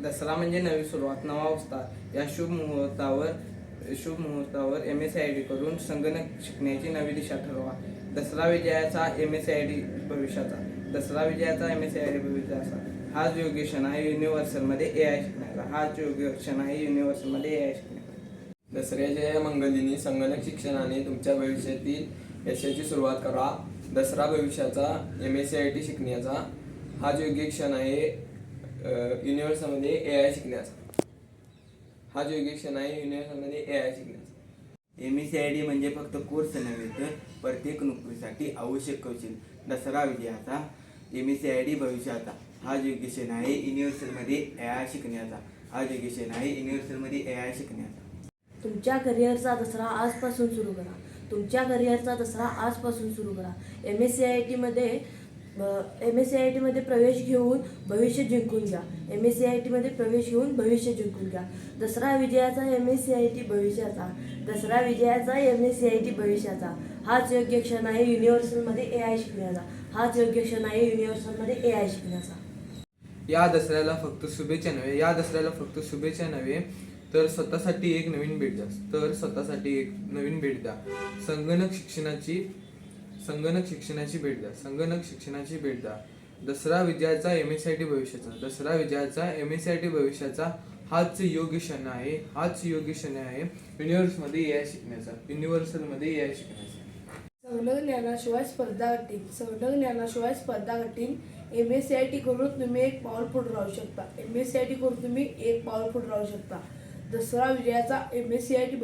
दसरा म्हणजे नवी सुरुवात, नवा अवस्था। या शुभ मुहूर्तावर MSCIT करून संगणक शिकण्याची नवी दिशा ठरवा। दसरा विजयाचा MSCIT भविष्याचा, दसरा विजयाचा MSCIT भविष्याचा हाच योग्य क्षण आहे युनिव्हर्सलमध्ये AI शिकण्याचा, हाच योग्य क्षण आहे युनिव्हर्सलमध्ये AI शिकण्याचा। दसऱ्याच्या या मंगलदिनी संगणक शिक्षणाने तुमच्या भविष्यातील यशाची सुरुवात करा। दसरा भविष्याचा MSCIT शिकण्याचा हाच योग्य क्षण आहे युनिव्हर्समध्ये AI शिकण्याचा, हाच योग्य क्षण आहे युनिव्हर्समध्ये AI शिकण्याचा। MSCIT म्हणजे फक्त कोर्स नव्हे तर प्रत्येक नोकरीसाठी आवश्यक कौशल्य। दसरा विजयाचा MSCIT भविष्याचा हाच योग्य क्षण आहे युनिव्हर्सलमध्ये AI शिकण्याचा, हाच योग्य क्षण आहे युनिव्हर्सलमध्ये AI शिकण्याचा। तुमच्या करिअरचा दसरा आजपासून सुरू करा। तुमच्या करिअरचा दसरा आजपासून सुरू करा। MSCIT मध्ये प्रवेश घेऊन भविष्य जिंकून घ्या। MSCIT मध्ये प्रवेश घेऊन भविष्य जिंकून घ्या। दसरा विजयाचा MSCIT भविष्याचा, दसरा विजयाचा MSCIT भविष्याचा हाच योग्य क्षण आहे युनिव्हर्सलमध्ये AI शिकण्याचा, हाच योग्य क्षण आहे युनिव्हर्सलमध्ये AI शिकण्याचा। या दसऱ्याला फक्त शुभेच्छा नव्हे तर स्वतःसाठी एक नवीन भेट द्या। संगणक शिक्षणाची भेट द्या। दसरा विजयाचा MSCIT भविष्याचा हाच योग्य क्षण आहे युनिव्हर्सलमध्ये AI शिकण्याचा। संगणक ज्ञानाशिवाय स्पर्धा कठीण। MSCIT करून तुम्ही एक पाऊल पुढे राहू शकता। दसरा विजयाचा MSCIT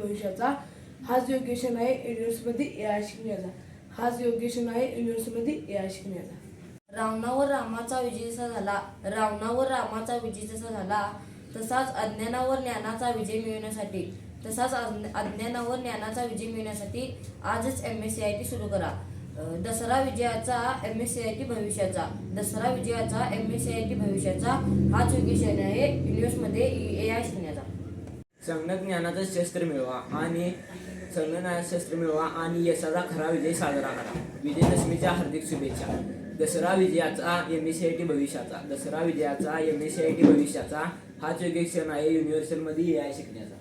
भविष्याचा हाच योग्य क्षण आहे युनिव्हर्समध्ये AI शिकण्याचा, रावणावर रामाचा विजय जसा झाला तसाच अज्ञानावर ज्ञानाचा विजय मिळवण्यासाठी आजच MSCIT सुरू करा। दसरा विजयाचा MSCIT भविष्याचा हाच योग्य क्षण आहे युनिव्हर्समध्ये AI शिकण्याचा। संगणक ज्ञानाचं शस्त्र मिळवा आणि यशाचा खरा विजय साजरा करा। विजयदशमीच्या हार्दिक शुभेच्छा। दसरा विजयाचा MSCIT भविष्याचा हाच योग्य क्षण आहे युनिव्हर्सलमध्ये AI शिकण्याचा।